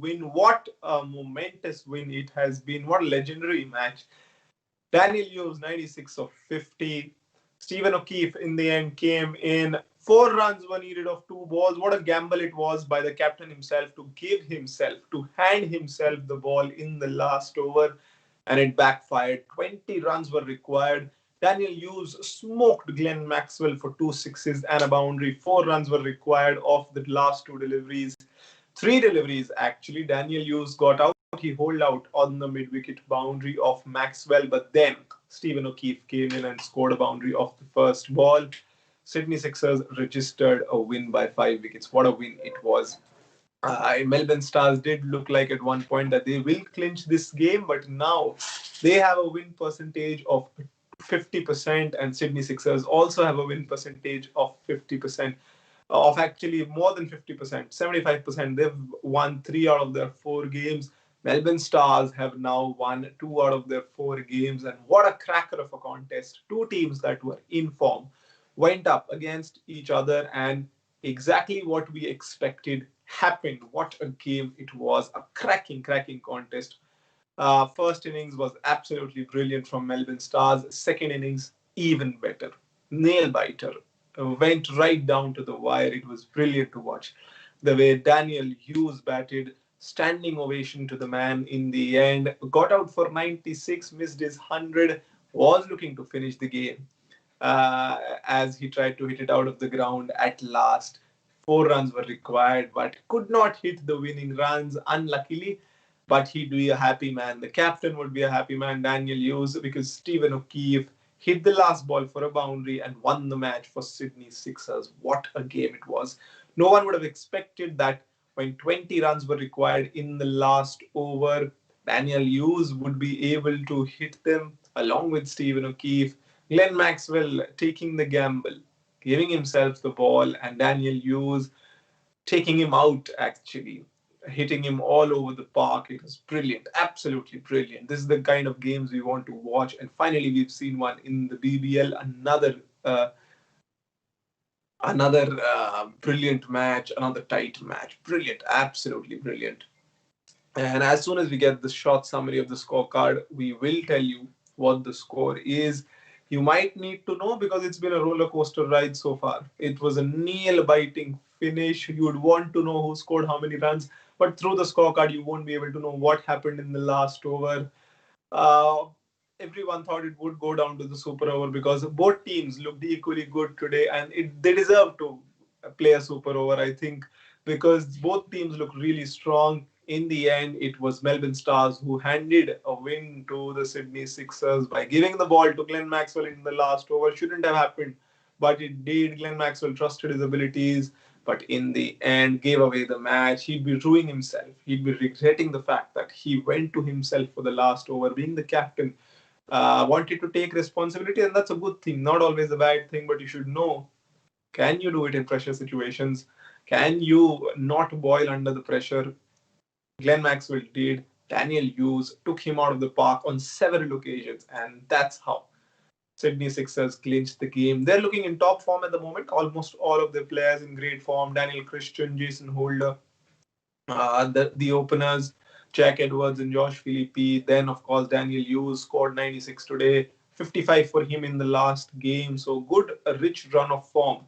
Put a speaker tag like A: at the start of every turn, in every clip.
A: win. What a momentous win it has been. What a legendary match. Daniel Hughes, 96 of 50. Stephen O'Keefe in the end came in. 4 runs were needed of 2 balls. What a gamble it was by the captain himself to hand himself the ball in the last over, and it backfired. 20 runs were required. Daniel Hughes smoked Glenn Maxwell for 2 sixes and a boundary. 4 runs were required of the last 2 deliveries. 3 deliveries actually. Daniel Hughes got out. He holed out on the mid-wicket boundary of Maxwell, but then Stephen O'Keefe came in and scored a boundary off the first ball. Sydney Sixers registered a win by 5 wickets. What a win it was. Melbourne Stars did look like at one point that they will clinch this game, but now they have a win percentage of 50%, and Sydney Sixers also have a win percentage of 50%, of actually more than 50%, 75%. They've won 3 out of their 4 games. Melbourne Stars have now won 2 out of their 4 games, and what a cracker of a contest. Two teams that were in form went up against each other, and exactly what we expected happened. What a game it was. A cracking contest. First innings was absolutely brilliant from Melbourne Stars. Second innings, even better. Nail biter. Went right down to the wire. It was brilliant to watch. The way Daniel Hughes batted, standing ovation to the man in the end. Got out for 96, missed his 100, was looking to finish the game as he tried to hit it out of the ground at last. 4 runs were required, but could not hit the winning runs, unluckily. But he'd be a happy man. The captain would be a happy man, Daniel Hughes, because Stephen O'Keefe hit the last ball for a boundary and won the match for Sydney Sixers. What a game it was. No one would have expected that when 20 runs were required in the last over, Daniel Hughes would be able to hit them along with Stephen O'Keefe. Glenn Maxwell taking the gamble, giving himself the ball, and Daniel Hughes taking him out, actually, hitting him all over the park. It was brilliant, absolutely brilliant. This is the kind of games we want to watch, and finally, we've seen one in the BBL. Another brilliant match, another tight match. Brilliant, absolutely brilliant. And as soon as we get the short summary of the scorecard, we will tell you what the score is. You might need to know because it's been a roller coaster ride so far. It was a nail biting finish. You would want to know who scored how many runs, but through the scorecard, you won't be able to know what happened in the last over. Uh, Everyone thought it would go down to the super over because both teams looked equally good today, and they deserve to play a super over, I think, because both teams look really strong. In the end, it was Melbourne Stars who handed a win to the Sydney Sixers by giving the ball to Glenn Maxwell in the last over. Shouldn't have happened, but it did. Glenn Maxwell trusted his abilities, but in the end gave away the match. He'd be ruining himself. He'd be regretting the fact that he went to himself for the last over. Being the captain, wanted to take responsibility, and that's a good thing. Not always a bad thing, but you should know, can you do it in pressure situations? Can you not boil under the pressure? Glenn Maxwell did. Daniel Hughes took him out of the park on several occasions, and that's how Sydney Sixers clinched the game. They're looking in top form at the moment. Almost all of their players in great form. Daniel Christian, Jason Holder, the openers, Jack Edwards and Josh Philippi. Then, of course, Daniel Hughes scored 96 today, 55 for him in the last game. So good, a rich run of form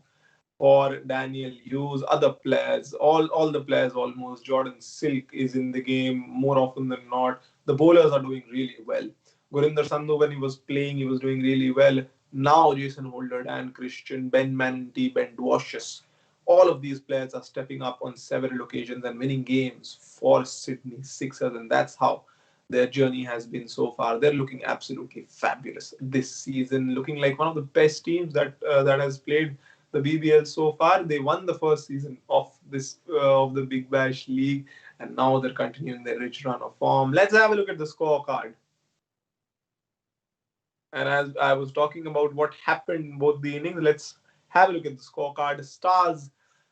A: for Daniel Hughes. Other players, all the players almost. Jordan Silk is in the game more often than not. The bowlers are doing really well. Gurinder Sandhu, when he was playing, he was doing really well. Now Jason Holder, Dan Christian, Ben Manty, Ben Dwarshes, all of these players are stepping up on several occasions and winning games for Sydney Sixers, and that's how their journey has been so far. They're looking absolutely fabulous this season, looking like one of the best teams that has played the BBL so far. They won the first season of the Big Bash League, and now they're continuing their rich run of form. Let's have a look at the scorecard. And as I was talking about what happened in both the innings, let's have a look at the scorecard. Stars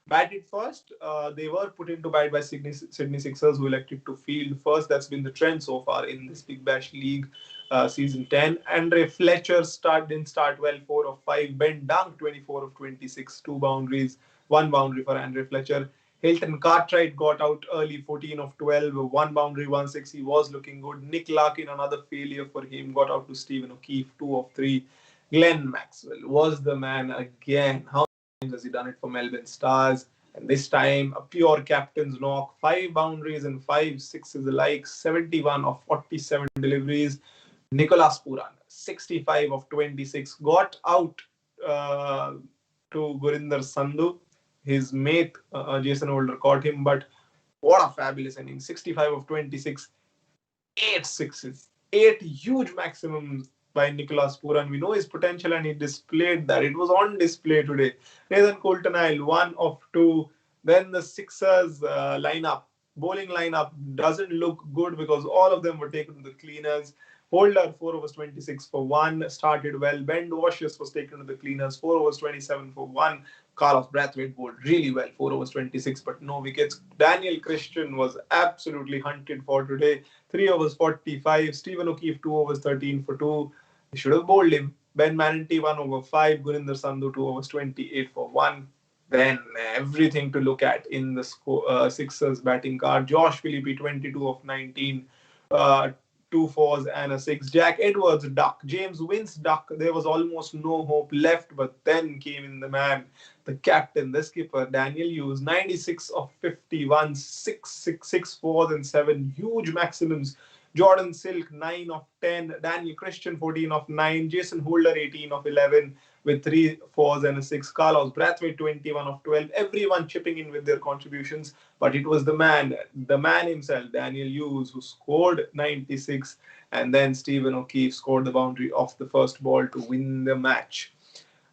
A: batted first. They were put into bat by Sydney Sixers, who elected to field first. That's been the trend so far in this Big Bash League season 10. Andre Fletcher didn't start well, 4 of 5. Ben Dunk, 24 of 26, 2 boundaries, 1 boundary for Andre Fletcher. Hilton Cartwright got out early, 14 of 12, one boundary, 1-6. He was looking good. Nick Larkin, another failure for him, got out to Stephen O'Keefe, 2 of 3. Glenn Maxwell was the man again. How many times has he done it for Melbourne Stars? And this time, a pure captain's knock, 5 boundaries and 5 sixes alike, 71 of 47 deliveries. Nicolas Pooran, 65 of 26, got out to Gurinder Sandhu. His mate, Jason Holder, caught him, but what a fabulous inning. 65 of 26, 8 sixes, 8 huge maximums by Nicolas Pooran. We know his potential and he displayed that. It was on display today. Nathan Coulter-Nile, 1 of 2. Then the Sixers bowling lineup doesn't look good because all of them were taken to the cleaners. Holder, 4 overs 26 for 1, started well. Ben Dwarshuis was taken to the cleaners, 4 overs 27 for 1. Carlos Brathwaite bowled really well, 4 overs 26, but no wickets. Daniel Christian was absolutely hunted for today, 3 overs 45. Stephen O'Keefe, 2 overs 13 for 2. They should have bowled him. Ben Manenti, 1 over 5. Gurinder Sandhu, 2 overs 28 for 1. Then everything to look at in the Sixers batting card. Josh Phillippe, 22 of 19. 2 fours and a 6. Jack Edwards duck. James Wince duck. There was almost no hope left, but then came in the man, the captain, the skipper, Daniel Hughes. 96 of 51, 6 fours and 7 huge maximums. Jordan Silk, 9 of 10. Daniel Christian, 14 of 9. Jason Holder, 18 of 11 with 3 fours and a 6. Carlos Brathwaite, 21 of 12. Everyone chipping in with their contributions. But it was the man himself, Daniel Hughes, who scored 96. And then Stephen O'Keefe scored the boundary off the first ball to win the match.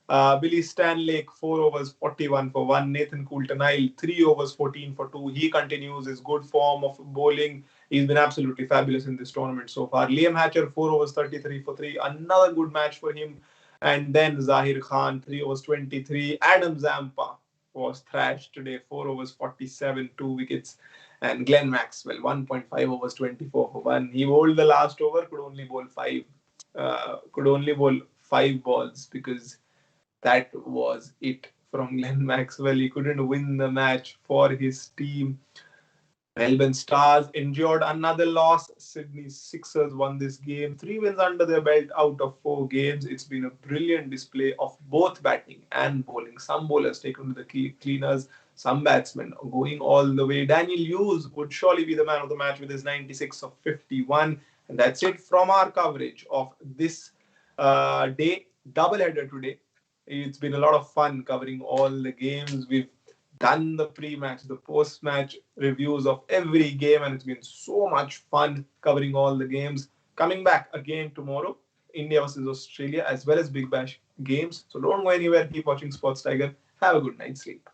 A: Billy Stanlake, 4 overs 41 for 1. Nathan Coulter-Nile, 3 overs 14 for 2. He continues his good form of bowling. He's been absolutely fabulous in this tournament so far. Liam Hatcher, 4 overs 33 for 3. Another good match for him. And then Zahir Khan, 3 overs 23. Adam Zampa was thrashed today, 4 overs 47, 2 wickets. And Glenn Maxwell, 1.5 overs 24 for 1. He bowled the last over, could only bowl 5 balls because that was it from Glenn Maxwell. He couldn't win the match for his team. Melbourne Stars endured another loss. Sydney Sixers won this game. 3 wins under their belt out of 4 games. It's been a brilliant display of both batting and bowling. Some bowlers taken to the cleaners, some batsmen going all the way. Daniel Hughes would surely be the man of the match with his 96 of 51. And that's it from our coverage of this doubleheader today. It's been a lot of fun covering all the games. We've done the pre-match, the post-match reviews of every game, and it's been so much fun covering all the games. Coming back again tomorrow, India versus Australia, as well as Big Bash games. So don't go anywhere. Keep watching Sports Tiger. Have a good night's sleep.